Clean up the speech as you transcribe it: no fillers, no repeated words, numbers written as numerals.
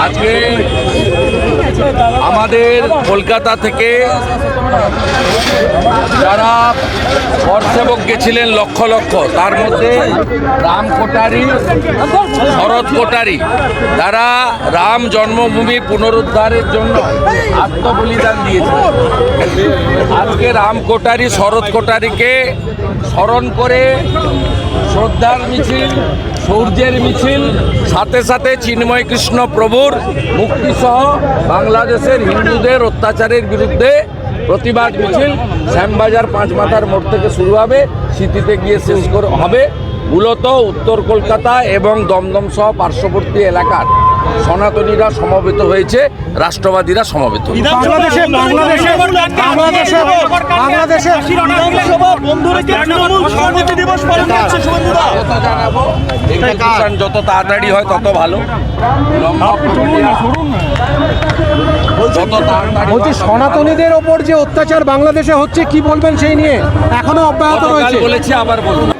আজকে আমাদের কলকাতা থেকে যারা পথসেবক গেছিলেন লক্ষ লক্ষ, তার মধ্যে রাম কোটারি, শরৎ কোটারি, তারা রাম জন্মভূমি পুনরুদ্ধারের জন্য আত্মবলিদান দিয়েছে। আজকে রাম কোটারি, শরৎ কোটারিকে স্মরণ করে শ্রদ্ধার মিছিল, সূর্যের মিছিল, সাথে সাথে চিন্ময় কৃষ্ণ প্রভুর মুক্তিসহ বাংলাদেশের হিন্দুদের অত্যাচারের বিরুদ্ধে প্রতিবাদ মিছিল শ্যামবাজার পাঁচমাথার মোড় থেকে শুরু হবে, সিটিতে গিয়ে শেষ হবে। মূলত উত্তর কলকাতা এবং দমদম সহ পার্শ্ববর্তী এলাকার সনাতনীরা সমবেত হয়েছে, রাষ্ট্রবাদীরা সমবেত যত তাড়াতাড়ি হয় তত ভালো। বলছি, সনাতনীদের ওপর যে অত্যাচার বাংলাদেশে হচ্ছে, কি বলবেন সেই নিয়ে? এখনো অব্যাহত রয়েছে। বলেছি, আবার বলুন।